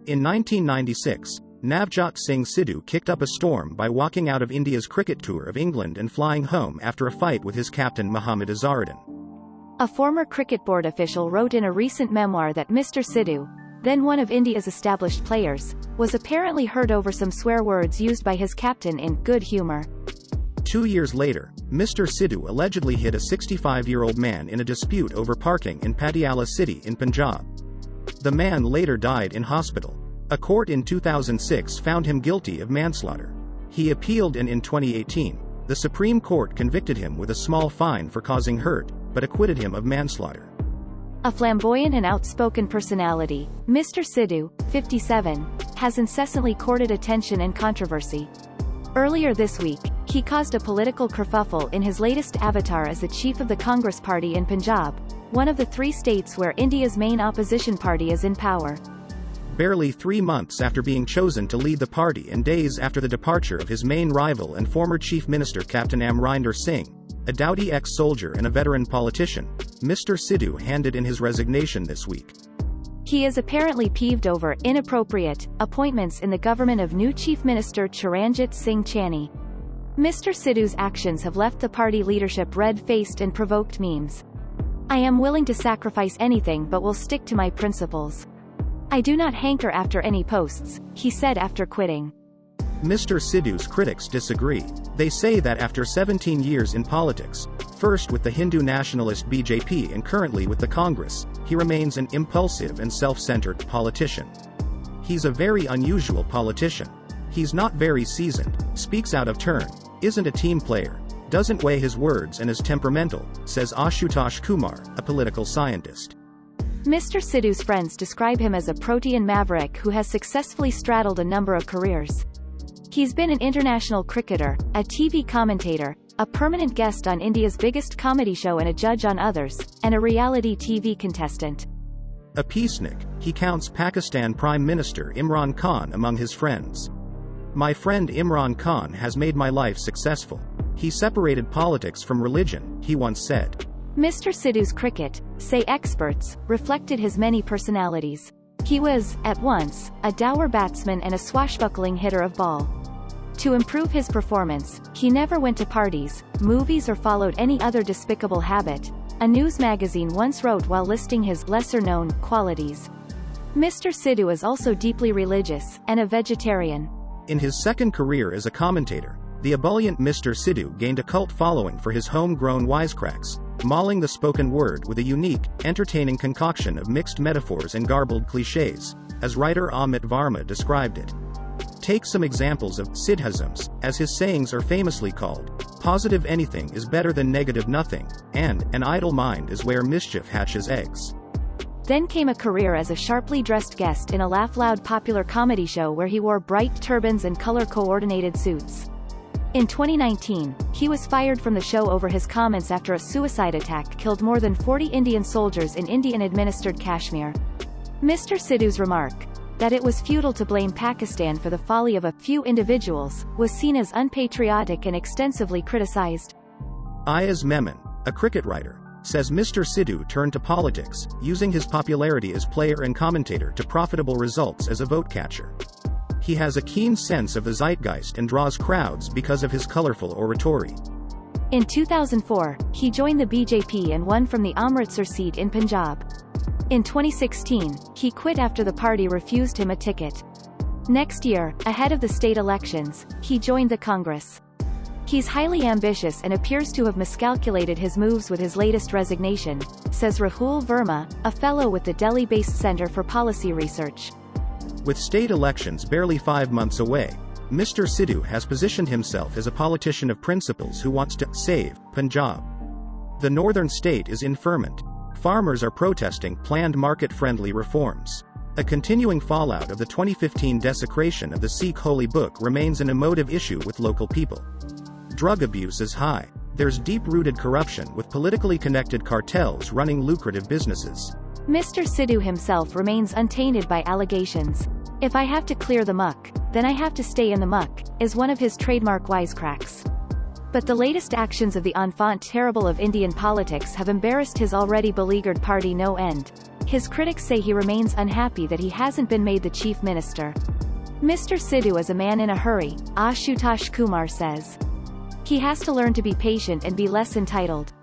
In 1996, Navjot Singh Sidhu kicked up a storm by walking out of India's cricket tour of England and flying home after a fight with his captain Mohammad Azharuddin. A former cricket board official wrote in a recent memoir that Mr. Sidhu, then one of India's established players, was apparently hurt over some swear words used by his captain in good humour. 2 years later, Mr. Sidhu allegedly hit a 65-year-old man in a dispute over parking in Patiala city in Punjab. The man later died in hospital. A court in 2006 found him guilty of manslaughter. He appealed and in 2018, the Supreme Court convicted him with a small fine for causing hurt, but acquitted him of manslaughter. A flamboyant and outspoken personality, Mr. Sidhu, 57, has incessantly courted attention and controversy. Earlier this week, he caused a political kerfuffle in his latest avatar as the chief of the Congress Party in Punjab, one of the 3 states where India's main opposition party is in power. Barely 3 months after being chosen to lead the party and days after the departure of his main rival and former Chief Minister Captain Amrinder Singh, a doughty ex-soldier and a veteran politician, Mr. Sidhu handed in his resignation this week. He is apparently peeved over inappropriate appointments in the government of new Chief Minister Charanjit Singh Channi. Mr. Sidhu's actions have left the party leadership red-faced and provoked memes. "I am willing to sacrifice anything but will stick to my principles. I do not hanker after any posts," he said after quitting. Mr. Sidhu's critics disagree. They say that after 17 years in politics, first with the Hindu nationalist BJP and currently with the Congress, he remains an impulsive and self-centered politician. He's a very unusual politician. He's not very seasoned, speaks out of turn, isn't a team player, doesn't weigh his words and is temperamental, says Ashutosh Kumar, a political scientist. Mr. Sidhu's friends describe him as a protean maverick who has successfully straddled a number of careers. He's been an international cricketer, a TV commentator, a permanent guest on India's biggest comedy show and a judge on others, and a reality TV contestant. A peacenik, he counts Pakistan Prime Minister Imran Khan among his friends. "My friend Imran Khan has made my life successful. He separated politics from religion," he once said. Mr. Sidhu's cricket, say experts, reflected his many personalities. He was, at once, a dour batsman and a swashbuckling hitter of ball. To improve his performance, he never went to parties, movies or followed any other despicable habit, a news magazine once wrote while listing his lesser-known qualities. Mr. Sidhu is also deeply religious, and a vegetarian. In his second career as a commentator, the ebullient Mr. Sidhu gained a cult following for his homegrown wisecracks, mauling the spoken word with a unique, entertaining concoction of mixed metaphors and garbled cliches, as writer Amit Varma described it. Take some examples of Sidhisms, as his sayings are famously called: "Positive anything is better than negative nothing," and "An idle mind is where mischief hatches eggs." Then came a career as a sharply dressed guest in a laugh-loud popular comedy show where he wore bright turbans and color-coordinated suits. In 2019, he was fired from the show over his comments after a suicide attack killed more than 40 Indian soldiers in Indian-administered Kashmir. Mr. Sidhu's remark, that it was futile to blame Pakistan for the folly of a few individuals, was seen as unpatriotic and extensively criticized. Ayaz Memon, a cricket writer, says Mr. Sidhu turned to politics, using his popularity as player and commentator to profitable results as a vote catcher. He has a keen sense of the zeitgeist and draws crowds because of his colorful oratory. In 2004, he joined the BJP and won from the Amritsar seat in Punjab. In 2016, he quit after the party refused him a ticket. Next year, ahead of the state elections, he joined the Congress. He's highly ambitious and appears to have miscalculated his moves with his latest resignation, says Rahul Verma, a fellow with the Delhi-based Center for Policy Research. With state elections barely 5 months away, Mr. Sidhu has positioned himself as a politician of principles who wants to save Punjab. The northern state is in ferment. Farmers are protesting planned market-friendly reforms. A continuing fallout of the 2015 desecration of the Sikh holy book remains an emotive issue with local people. Drug abuse is high. There's deep-rooted corruption with politically connected cartels running lucrative businesses. Mr. Sidhu himself remains untainted by allegations. "If I have to clear the muck, then I have to stay in the muck," is one of his trademark wisecracks. But the latest actions of the enfant terrible of Indian politics have embarrassed his already beleaguered party no end. His critics say he remains unhappy that he hasn't been made the chief minister. Mr. Sidhu is a man in a hurry, Ashutosh Kumar says. He has to learn to be patient and be less entitled.